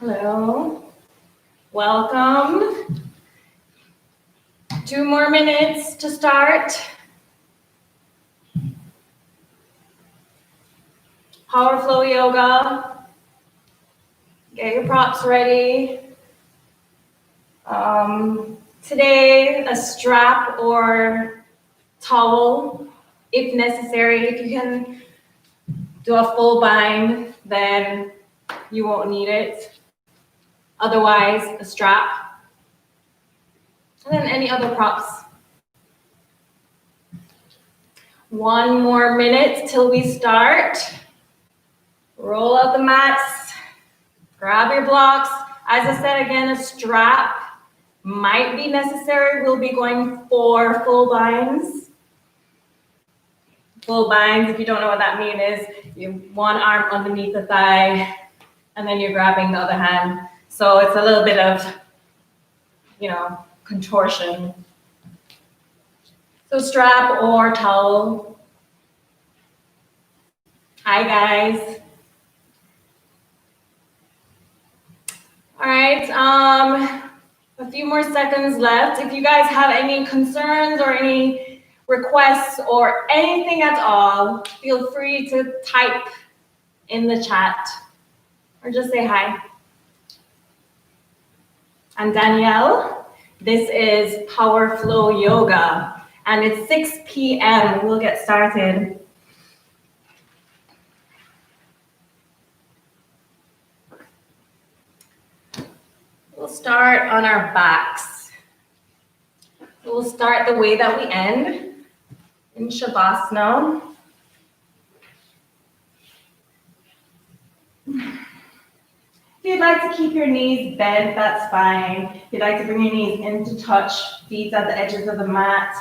Hello, welcome. 2 more minutes to start. Power flow yoga. Get your props ready. Today, a strap or towel, if necessary. If you can do a full bind, then you won't need it. Otherwise, a strap. And then any other props. 1 more minute till we start. Roll out the mats. Grab your blocks. As I said again, a strap might be necessary. We'll be going for full binds. Full binds, if you don't know what that means, is you one arm underneath the thigh, and then you're grabbing the other hand. So it's a little bit of, contortion. So strap or towel. Hi, guys. All right, a few more seconds left. If you guys have any concerns or any requests or anything at all, feel free to type in the chat or just say hi. I'm Danielle. This is Power Flow Yoga, and it's 6 p.m. We'll get started. We'll start on our backs. We'll start the way that we end in Shavasana. If you'd like to keep your knees bent, that's fine. If you'd like to bring your knees in to touch feet at the edges of the mat,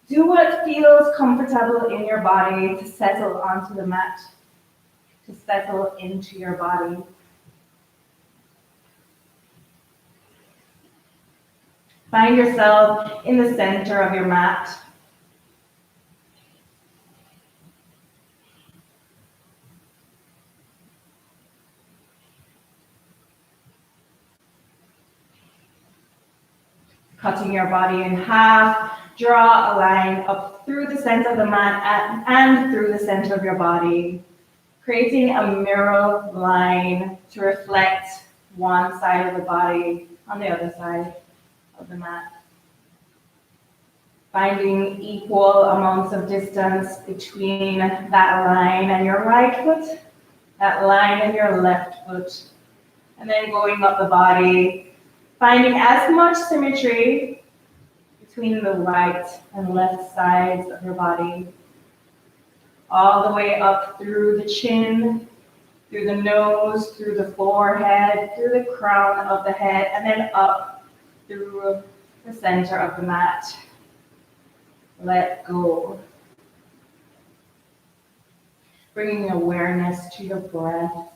do what feels comfortable in your body to settle onto the mat, to settle into your body. Find yourself in the center of your mat. Cutting your body in half, draw a line up through the center of the mat and through the center of your body, creating a mirror line to reflect one side of the body on the other side of the mat. Finding equal amounts of distance between that line and your right foot, that line and your left foot, and then going up the body, finding as much symmetry between the right and left sides of your body, all the way up through the chin, through the nose, through the forehead, through the crown of the head, and then up through the center of the mat. Let go. Bringing awareness to your breath.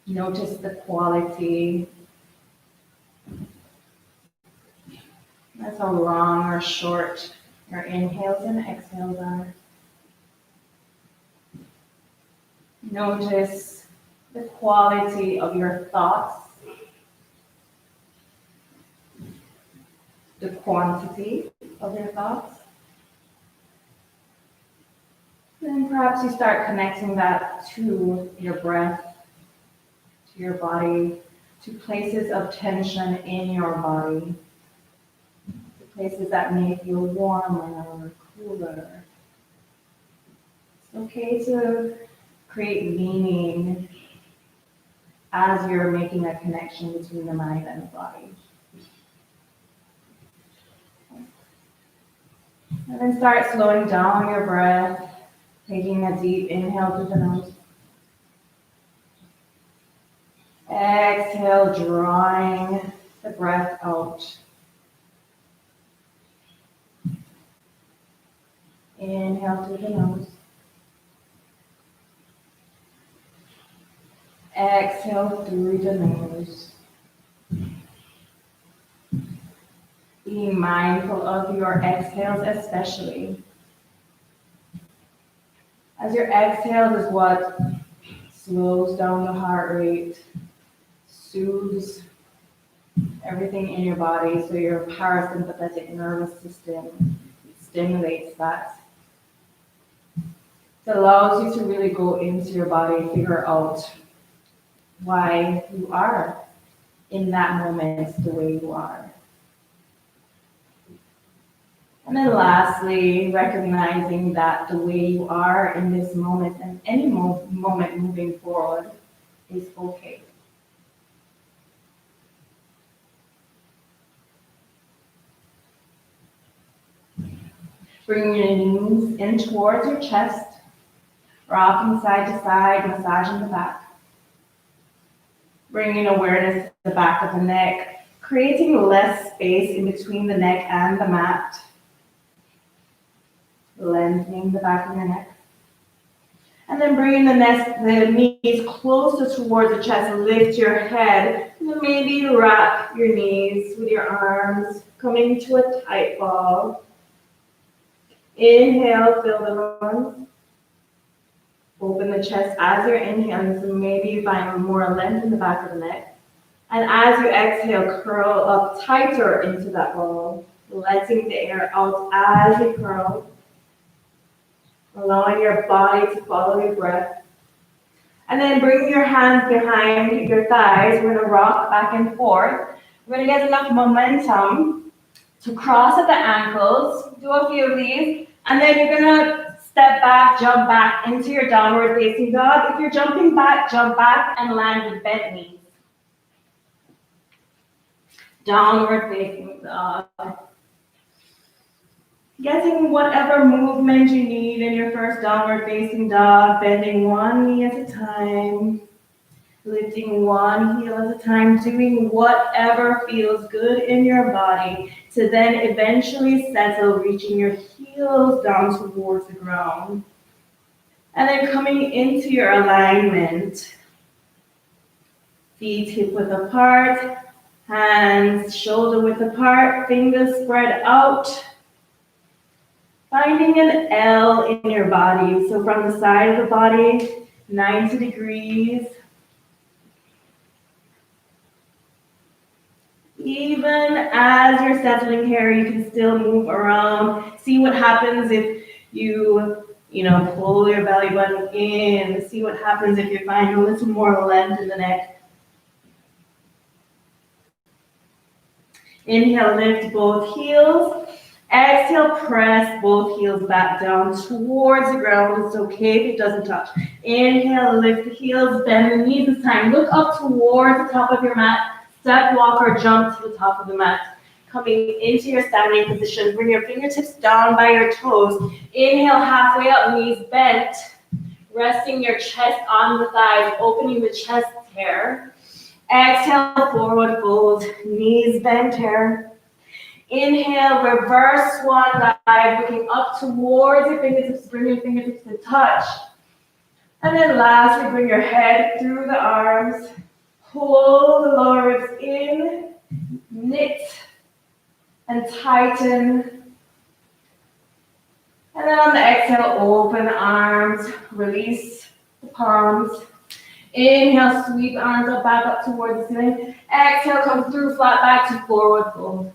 Notice the quality. That's how long or short your inhales and exhales are. Notice the quality of your thoughts, the quantity of your thoughts. Then perhaps you start connecting that to your breath, to your body, to places of tension in your body, to places that may feel warmer or cooler. It's okay to create meaning as you're making a connection between the mind and the body. And then start slowing down your breath, taking a deep inhale through the nose. Exhale, drawing the breath out. Inhale through the nose. Exhale through the nose. Being mindful of your exhales especially. As your exhales is what slows down the heart rate, soothes everything in your body, so your parasympathetic nervous system stimulates that. It allows you to really go into your body, figure out why you are in that moment the way you are. And then lastly, recognizing that the way you are in this moment and any moment moving forward is okay. Bring your knees in towards your chest, rocking side to side, massaging the back. Bringing awareness to the back of the neck, creating less space in between the neck and the mat. Lengthening the back of your neck. And then bringing the knees closer towards the chest, lift your head. And then maybe wrap your knees with your arms, coming to a tight ball. Inhale, fill the lungs. Open the chest as you're inhaling, so maybe you find more length in the back of the neck. And as you exhale, curl up tighter into that ball, letting the air out as you curl. Allowing your body to follow your breath. And then bring your hands behind your thighs. We're going to rock back and forth. We're going to get enough momentum to cross at the ankles. Do a few of these. And then you're going to step back, jump back into your downward facing dog. If you're jumping back, jump back and land with bent knees. Downward facing dog. Getting whatever movement you need in your first downward facing dog, bending one knee at a time, lifting one heel at a time, doing whatever feels good in your body to then eventually settle, reaching your heels down towards the ground. And then coming into your alignment, feet hip width apart, hands shoulder width apart, fingers spread out. Finding an L in your body. So from the side of the body, 90 degrees. Even as you're settling here, you can still move around. See what happens if you pull your belly button in. See what happens if you find a little more length in the neck. Inhale, lift both heels. Exhale, press both heels back down towards the ground. It's okay if it doesn't touch. Inhale, lift the heels, bend the knees this time. Look up towards the top of your mat. Step, walk, or jump to the top of the mat. Coming into your standing position. Bring your fingertips down by your toes. Inhale, halfway up, knees bent. Resting your chest on the thighs, opening the chest hair. Exhale, forward fold, knees bent here. Inhale, reverse swan dive, looking up towards your fingertips, bring your fingertips to touch. And then lastly, bring your head through the arms, pull the lower ribs in, knit and tighten. And then on the exhale, open the arms, release the palms. Inhale, sweep arms up, back up towards the ceiling. Exhale, come through, flat back to forward fold.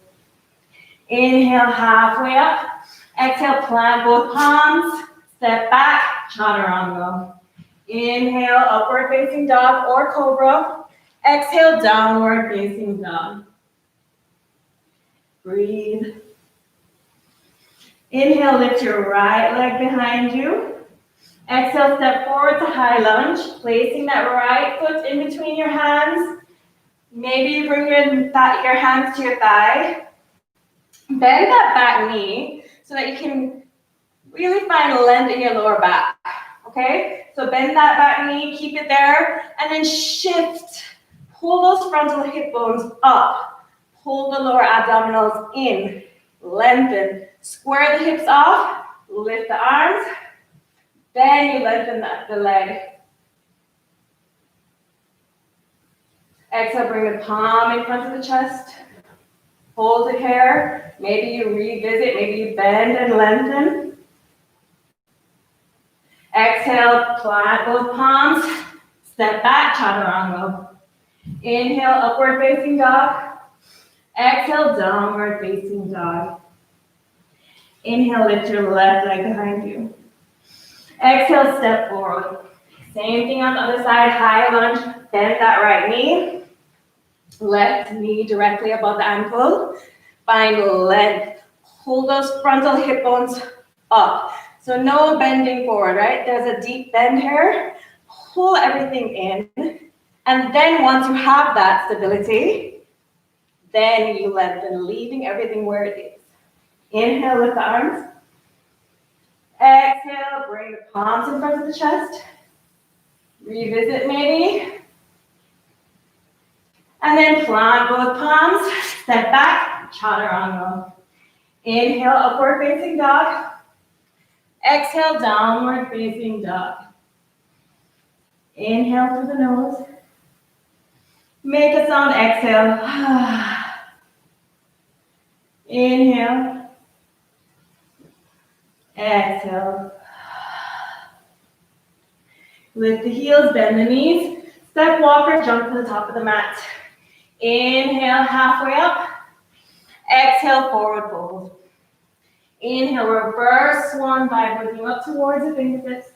Inhale, halfway up. Exhale, plant both palms. Step back, chaturanga. Inhale, upward facing dog or cobra. Exhale, downward facing dog. Breathe. Inhale, lift your right leg behind you. Exhale, step forward to high lunge, placing that right foot in between your hands. Maybe you bring your hands to your thigh. Bend that back knee so that you can really find length in your lower back, okay? So bend that back knee, keep it there, and then shift. Pull those frontal hip bones up. Pull the lower abdominals in. Lengthen. Square the hips off. Lift the arms. Then you lengthen the leg. Exhale, bring the palm in front of the chest. Hold it here. Maybe you revisit, maybe you bend and lengthen. Exhale, plant both palms. Step back, chaturanga. Inhale, upward facing dog. Exhale, downward facing dog. Inhale, lift your left leg behind you. Exhale, step forward. Same thing on the other side, high lunge, bend that right knee. Left knee directly above the ankle. Find length. Hold those frontal hip bones up. So no bending forward, right? There's a deep bend here. Pull everything in. And then once you have that stability, then you lengthen, leaving everything where it is. Inhale, lift the arms. Exhale, bring the palms in front of the chest. Revisit maybe. And then plant both palms. Step back, chaturanga. Inhale, upward facing dog. Exhale, downward facing dog. Inhale through the nose. Make a sound, exhale. Inhale. Exhale. Lift the heels, bend the knees. Step walker, jump to the top of the mat. Inhale, halfway up. Exhale, forward fold. Inhale, reverse swan dive, looking up towards the fingertips.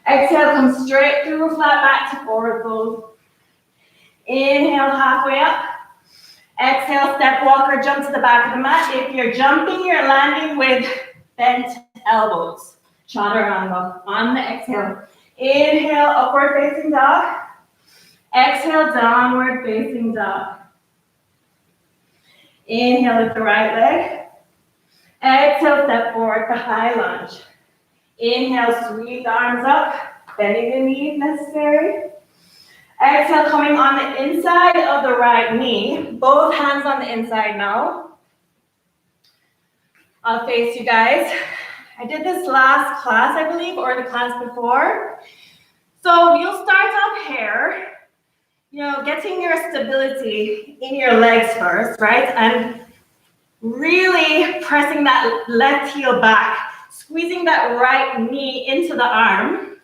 Exhale, come straight through, flat back to forward fold. Inhale, halfway up. Exhale, step walker, jump to the back of the mat. If you're jumping, you're landing with bent elbows. Chaturanga on the exhale. Inhale, upward facing dog. Exhale, downward facing dog. Inhale, lift the right leg. Exhale, step forward for high lunge. Inhale, sweep the arms up, bending the knee if necessary. Exhale, coming on the inside of the right knee. Both hands on the inside now. I'll face you guys. I did this last class, I believe, or the class before. So you'll start up here, getting your stability in your legs first, right? And really pressing that left heel back, squeezing that right knee into the arm,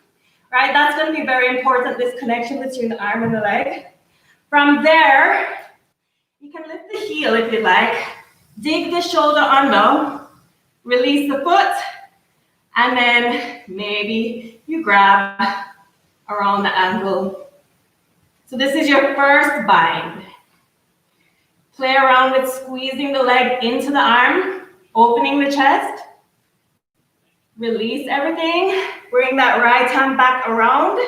right? That's going to be very important, this connection between the arm and the leg. From there, you can lift the heel if you like, dig the shoulder under, release the foot, and then maybe you grab around the ankle. So this is your first bind. Play around with squeezing the leg into the arm, opening the chest. Release everything. Bring that right hand back around.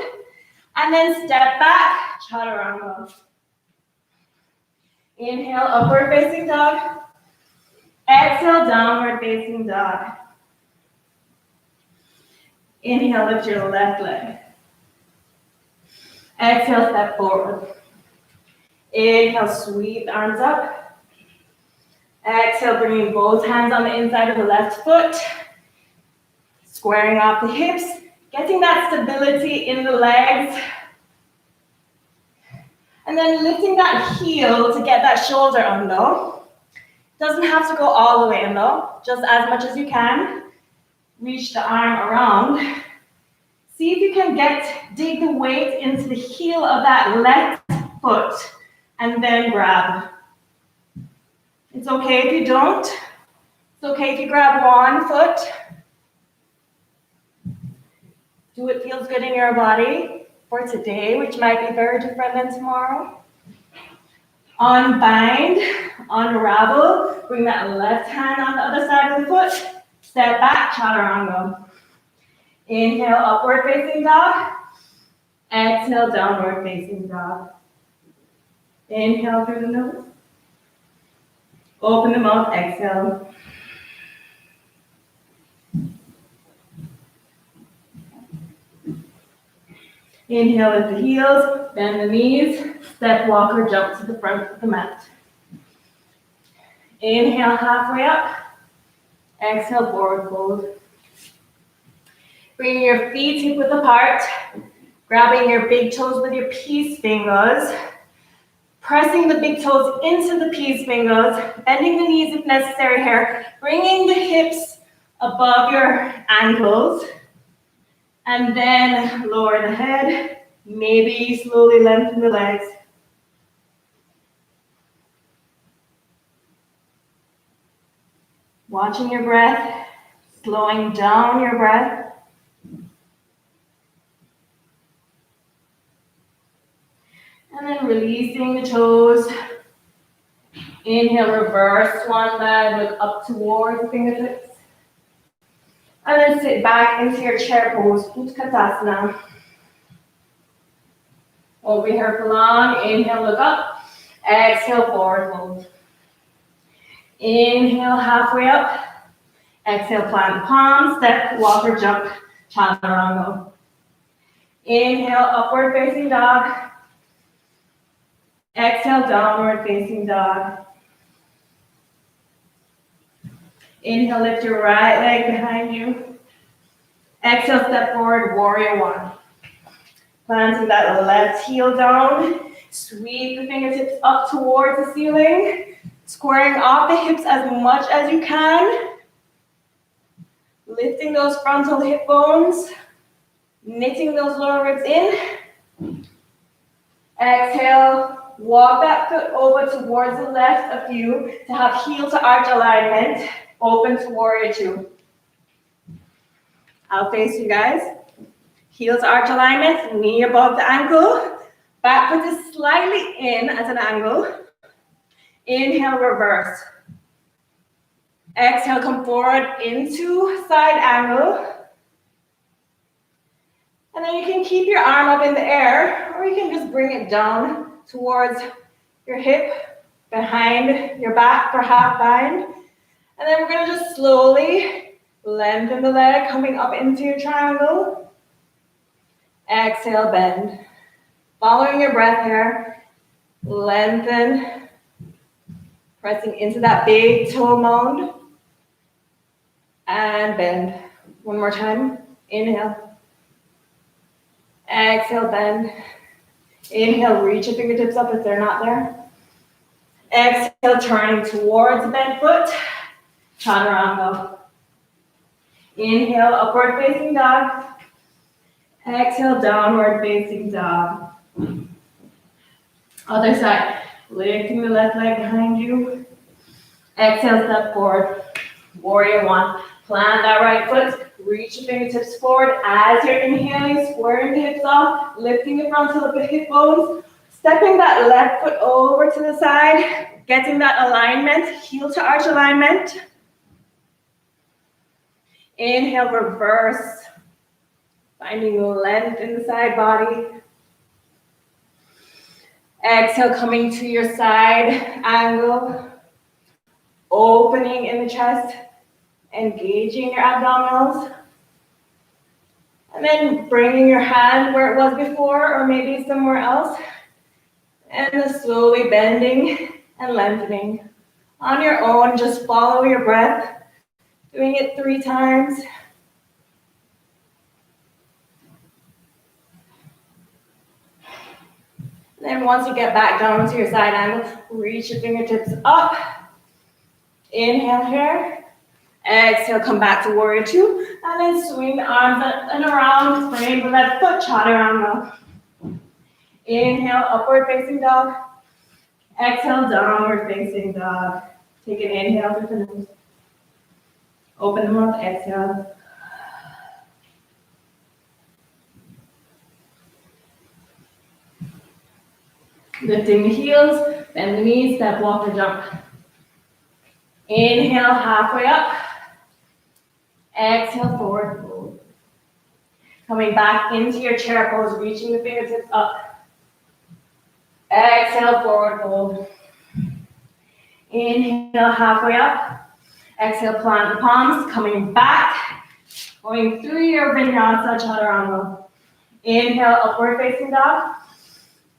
And then step back, chaturanga. Inhale, upward facing dog. Exhale, downward facing dog. Inhale, lift your left leg. Exhale, step forward. Inhale, sweep the arms up. Exhale, bringing both hands on the inside of the left foot. Squaring off the hips. Getting that stability in the legs. And then lifting that heel to get that shoulder under. Doesn't have to go all the way in though. Just as much as you can. Reach the arm around. See if you can dig the weight into the heel of that left foot. And then grab. It's okay if you don't. It's okay if you grab one foot. Do what feels good in your body for today, which might be very different than tomorrow. Unbind, unravel. Bring that left hand on the other side of the foot. Step back, chaturanga. Inhale, upward facing dog. Exhale, downward facing dog. Inhale through the nose. Open the mouth, exhale. Inhale at the heels, bend the knees, step walker, jump to the front of the mat. Inhale halfway up, exhale forward fold. Bringing your feet hip width apart, grabbing your big toes with your peace fingers, pressing the big toes into the peace fingers, bending the knees if necessary here, bringing the hips above your ankles, and then lower the head, Maybe slowly lengthen the legs. Watching your breath, slowing down your breath. And then releasing the toes. Inhale, reverse swan dive, look up towards the fingertips. And then sit back into your chair pose, Utkatasana. Over here for long, inhale, look up. Exhale, forward fold. Inhale, halfway up. Exhale, plant the palms, step, walk or jump, chaturanga. Inhale, upward facing dog. Exhale, downward facing dog. Inhale, lift your right leg behind you. Exhale, step forward, warrior one. Planting that left heel down. Sweep the fingertips up towards the ceiling. Squaring off the hips as much as you can. Lifting those frontal hip bones. Knitting those lower ribs in. Exhale, walk that foot over towards the left of you to have heel to arch alignment. Open to warrior two. I'll face you guys. Heel to arch alignment, knee above the ankle. Back foot is slightly in at an angle. Inhale, reverse. Exhale, come forward into side angle. And then you can keep your arm up in the air, or you can just bring it down towards your hip, behind your back for half bind. And then we're gonna just slowly lengthen the leg, coming up into your triangle. Exhale, bend. Following your breath here, lengthen, pressing into that big toe mound. And bend. One more time, inhale. Exhale, bend. Inhale, reach your fingertips up if they're not there. Exhale, turning towards the bent foot. Chaturanga. Inhale, upward facing dog. Exhale, downward facing dog. Other side. Lifting the left leg behind you. Exhale, step forward. Warrior one. Plant that right foot. Reach your fingertips forward as you're inhaling, squaring the hips off, lifting the frontal of the hip bones, stepping that left foot over to the side, getting that alignment, heel to arch alignment. Inhale, reverse, finding length in the side body. Exhale, coming to your side angle, opening in the chest, engaging your abdominals. And then bringing your hand where it was before, or maybe somewhere else. And then slowly bending and lengthening. On your own, just follow your breath. Doing it 3 times. Then once you get back down to your side angle, reach your fingertips up. Inhale here. Exhale, come back to warrior two. And then swing the arms up and around. Frame the left foot, chaturanga. Inhale, upward facing dog. Exhale, downward facing dog. Take an inhale through the nose. Open the mouth, exhale. Lifting the heels, bend the knees, step, walk, or jump. Inhale, halfway up. Exhale, forward fold. Coming back into your chair pose, reaching the fingertips up. Exhale, forward fold. Inhale, halfway up. Exhale, plant the palms, coming back. Going through your vinyasa chaturanga. Inhale, upward facing dog.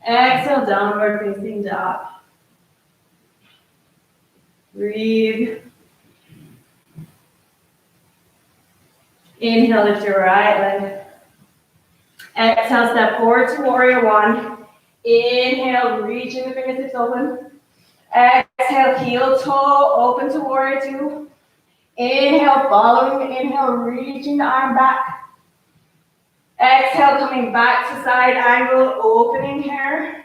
Exhale, downward facing dog. Breathe. Inhale, lift your right leg. Exhale, step forward to warrior one. Inhale, reaching the fingertips open. Exhale, heel toe open to warrior two. Inhale, following the inhale, reaching the arm back. Exhale, coming back to side angle, opening here.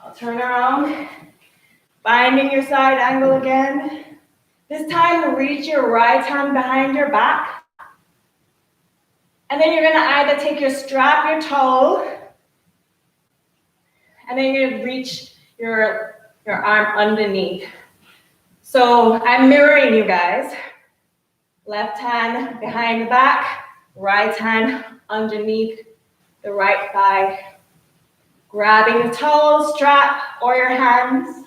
I'll turn around, finding your side angle again. This time, reach your right hand behind your back. And then you're gonna either take your strap, your towel, and then you're gonna reach your arm underneath. So I'm mirroring you guys. Left hand behind the back, right hand underneath the right thigh. Grabbing the towel, strap, or your hands.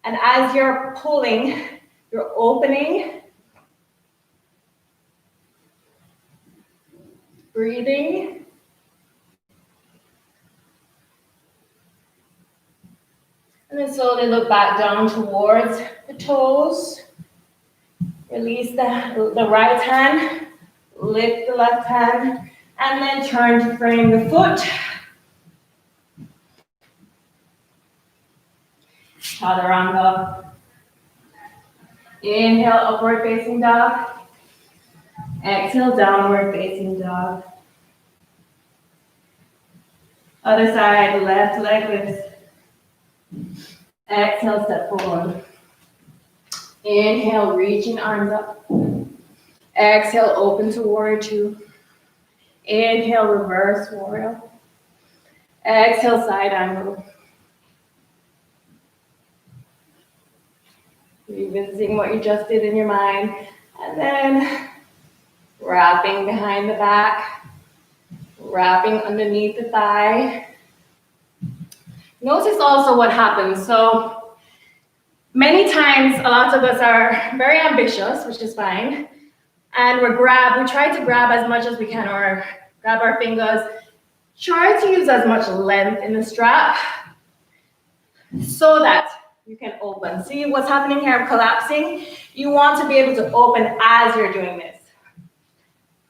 And as you're pulling, you're opening, breathing. And then slowly look back down towards the toes. Release the right hand, lift the left hand, and then turn to frame the foot. Chaturanga. Inhale, upward facing dog. Exhale, downward facing dog. Other side, left leg lifts. Exhale, step forward. Inhale, reaching arms up. Exhale, open to warrior two. Inhale, reverse warrior. Exhale, side angle. Revisiting what you just did in your mind. And then wrapping behind the back. Wrapping underneath the thigh. Notice also what happens. So many times, a lot of us are very ambitious, which is fine. And we try to grab as much as we can, or grab our fingers. Try to use as much length in the strap so that you can open. See what's happening here? I'm collapsing. You want to be able to open as you're doing this.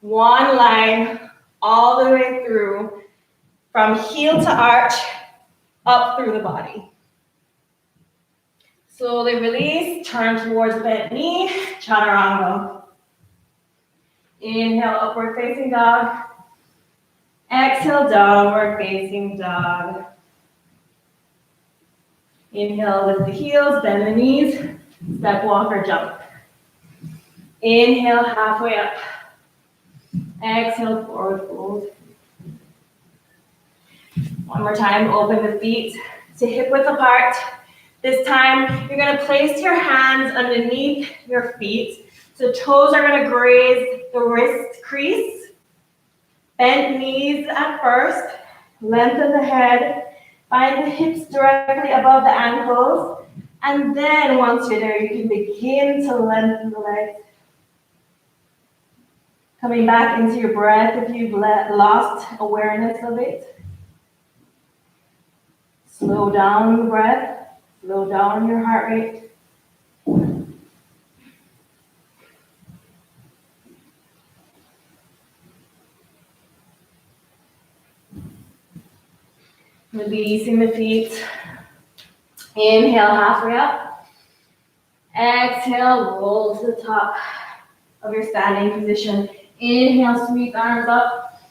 One line all the way through, from heel to arch, up through the body. Slowly release, turn towards the bent knee, chaturanga. Inhale, upward facing dog. Exhale, downward facing dog. Inhale, lift the heels, bend the knees, step, walk, or jump. Inhale, halfway up. Exhale, forward fold. One more time, open the feet to hip width apart. This time, you're gonna place your hands underneath your feet. So toes are gonna graze the wrist crease. Bend knees at first, lengthen the head, find the hips directly above the ankles. And then once you're there, you can begin to lengthen the legs. Coming back into your breath if you've lost awareness of it. Slow down the breath, slow down your heart rate. Releasing the feet. Inhale, halfway up. Exhale, roll to the top of your standing position. Inhale, sweep arms up.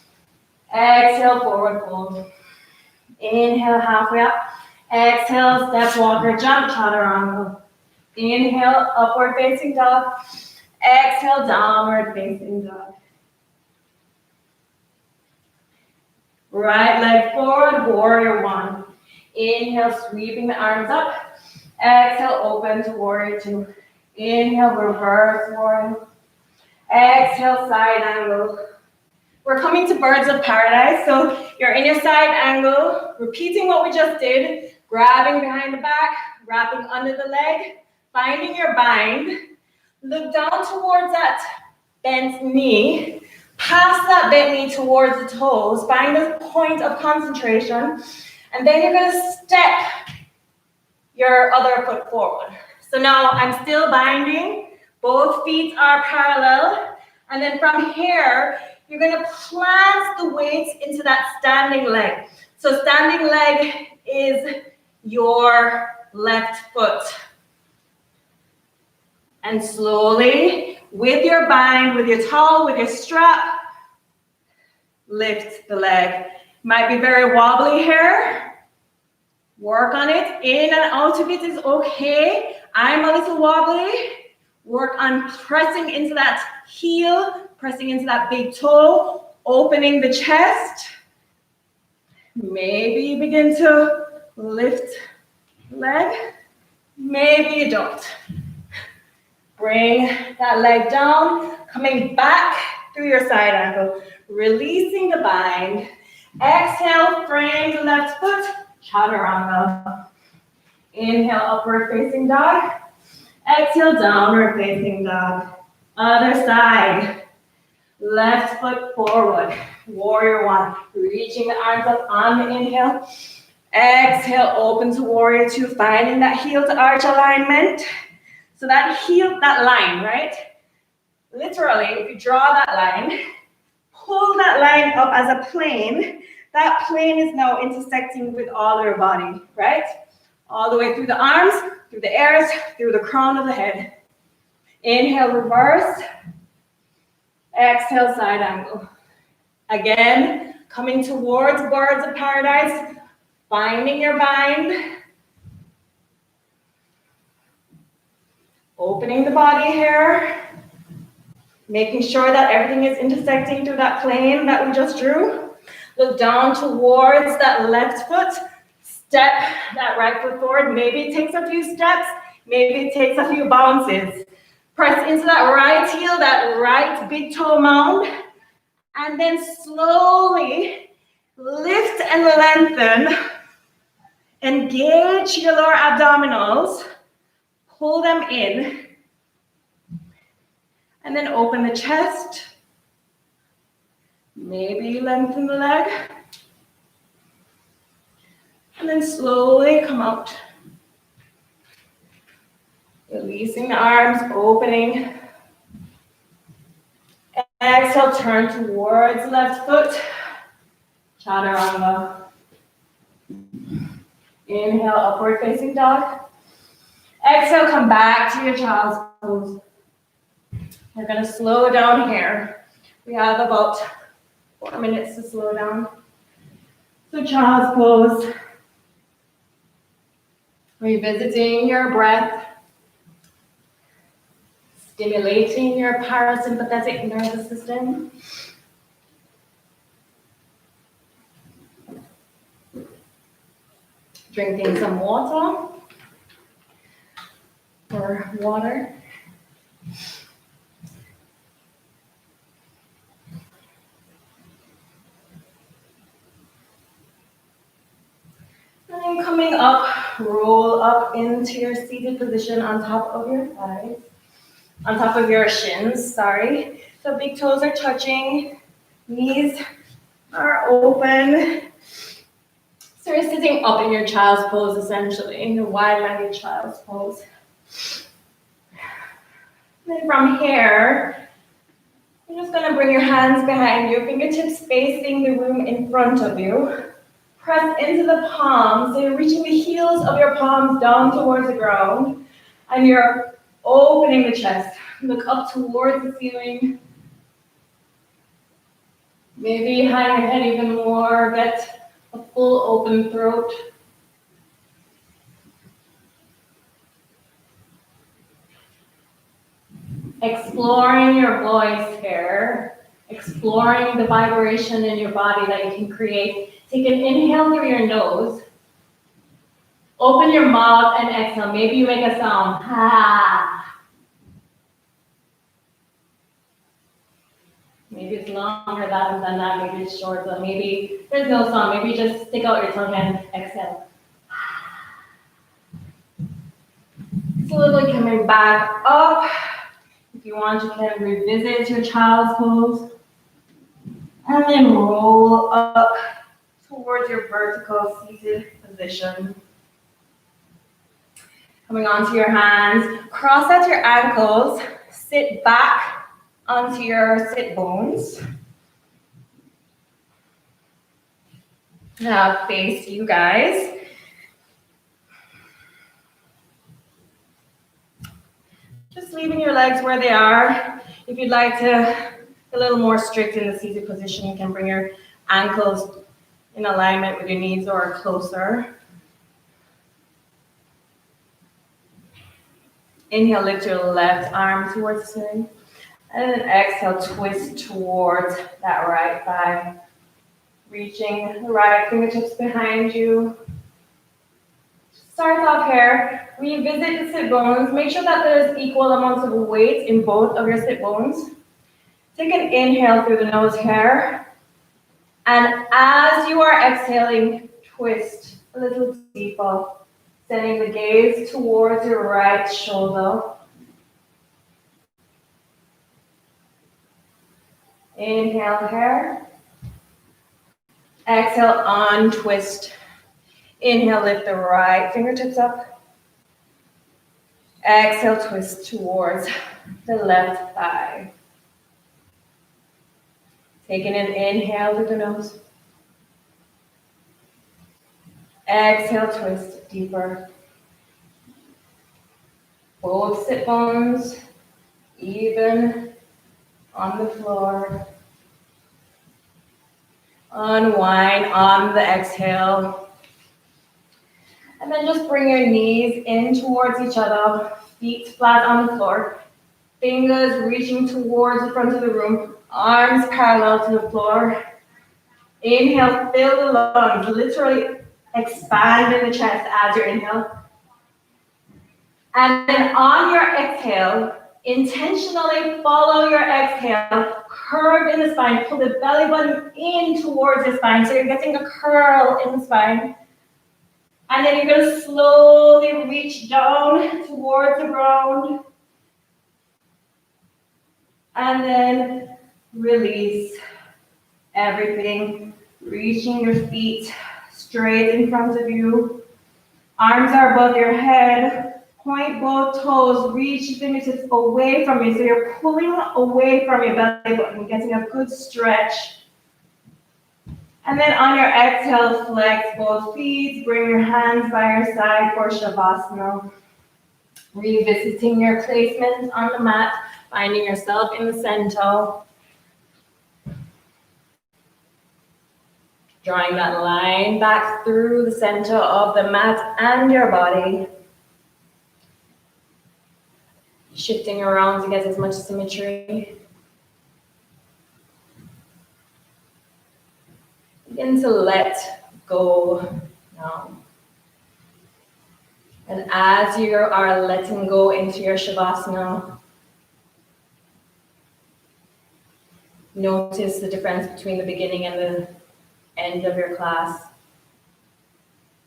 Exhale, forward fold. Inhale, halfway up. Exhale, step, walker, jump, chaturanga. Inhale, upward facing dog. Exhale, downward facing dog. Right leg forward, warrior one. Inhale, sweeping the arms up. Exhale, open to warrior two. Inhale, reverse warrior. Exhale, side angle. We're coming to birds of paradise. So you're in your side angle, repeating what we just did, grabbing behind the back, wrapping under the leg, finding your bind. Look down towards that bent knee. Pass that bent knee towards the toes. Find a point of concentration. And then you're going to step your other foot forward. So now I'm still binding. Both feet are parallel. And then from here, you're going to plant the weights into that standing leg. So standing leg is your left foot. And slowly with your bind, with your towel, with your strap, lift the leg. Might be very wobbly here. Work on it. In and out of it is okay. I'm a little wobbly. Work on pressing into that heel, pressing into that big toe, opening the chest. Maybe you begin to lift the leg. Maybe you don't. Bring that leg down, coming back through your side ankle, releasing the bind. Exhale, frame the left foot, chaturanga. Inhale, upward facing dog. Exhale, downward facing dog. Other side. Left foot forward. Warrior one. Reaching the arms up on the inhale. Exhale, open to warrior two. Finding that heel to arch alignment. So that heel, that line, right? Literally, if you draw that line, pull that line up as a plane. That plane is now intersecting with all your body, right? All the way through the arms, through the ears, through the crown of the head. Inhale, reverse. Exhale, side angle. Again, coming towards birds of paradise, finding your bind. Opening the body here. Making sure that everything is intersecting through that plane that we just drew. Look down towards that left foot. Step that right foot forward. Maybe it takes a few steps. Maybe it takes a few bounces. Press into that right heel, that right big toe mound. And then slowly lift and lengthen. Engage your lower abdominals. Pull them in. And then open the chest. Maybe lengthen the leg. And then slowly come out. Releasing the arms, opening. Exhale, turn towards left foot. Chaturanga. Inhale, upward facing dog. Exhale, come back to your child's pose. We're going to slow down here. We have about 4 minutes to slow down. So child's pose. Revisiting your breath. Stimulating your parasympathetic nervous system. Drinking some water. Or water. And then coming up, roll up into your seated position on top of your thighs. On top of your shins, sorry. So big toes are touching, knees are open. So you're sitting up in your child's pose, essentially, in the wide-legged child's pose. And then from here, you're just gonna bring your hands behind you, fingertips facing the room in front of you. Press into the palms, so you're reaching the heels of your palms down towards the ground, and you're opening the chest. Look up towards the ceiling. Maybe hang your head even more, get a full open throat. Exploring your voice here, exploring the vibration in your body that you can create. Take an inhale through your nose. Open your mouth and exhale. Maybe you make a sound. Ha. Maybe it's longer than that. Maybe it's shorter. Maybe there's no sound. Maybe just stick out your tongue and exhale. Slowly coming back up. If you want, you can revisit your child's pose. And then roll up towards your vertical seated position. Coming onto your hands, cross at your ankles, sit back onto your sit bones. Now face you guys. Just leaving your legs where they are. If you'd like to a little more strict in the seated position, you can bring your ankles in alignment with your knees or closer. Inhale, lift your left arm towards the ceiling. And then exhale, twist towards that right thigh. Reaching the right fingertips behind you. Start off here. Revisit the sit bones. Make sure that there's equal amounts of weight in both of your sit bones. Take an inhale through the nose here. And as you are exhaling, twist a little deeper. Sending the gaze towards your right shoulder. Inhale here. Exhale, untwist. Inhale, lift the right fingertips up. Exhale, twist towards the left thigh. Taking an inhale through the nose. Exhale, twist deeper. Both sit bones even on the floor. Unwind on the exhale. And then just bring your knees in towards each other, feet flat on the floor, fingers reaching towards the front of the room, arms parallel to the floor. Inhale, fill the lungs, literally expand in the chest as you inhale. And then on your exhale, intentionally follow your exhale, curve in the spine, pull the belly button in towards the spine, so you're getting a curl in the spine. And then you're going to slowly reach down towards the ground. And then release everything, reaching your feet straight in front of you. Arms are above your head. Point both toes, reach fingertips away from you. So you're pulling away from your belly button, getting a good stretch. And then on your exhale, flex both feet, bring your hands by your side for Shavasana. Revisiting your placement on the mat, finding yourself in the center. Drawing that line back through the center of the mat and your body. Shifting around to get as much symmetry. Begin to let go now. And as you are letting go into your Shavasana, notice the difference between the beginning and the end of your class.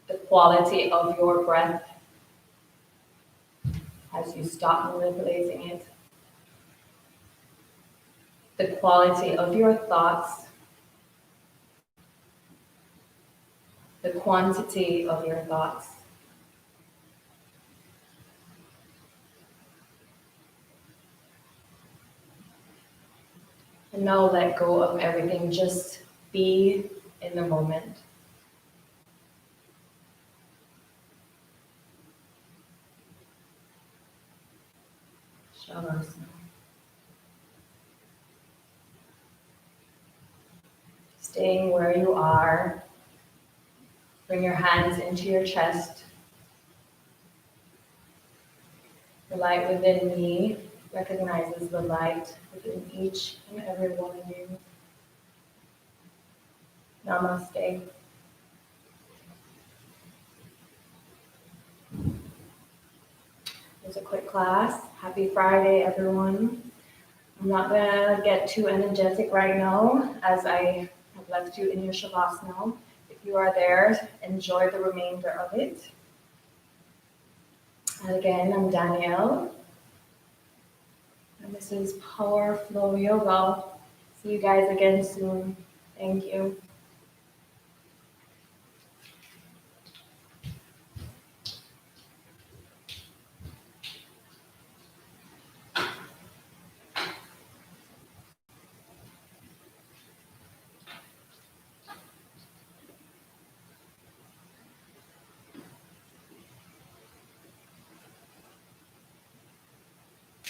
The quality of your breath as you stop manipulating it. The quality of your thoughts. The quantity of your thoughts. And now let go of everything. Just be in the moment. Shavasana. Staying where you are. Bring your hands into your chest. The light within me recognizes the light within each and every one of you. Namaste. It's a quick class. Happy Friday, everyone. I'm not gonna get too energetic right now as I have left you in your Shavasana. If you are there, enjoy the remainder of it. And again, I'm Danielle. And this is Power Flow Yoga. See you guys again soon. Thank you.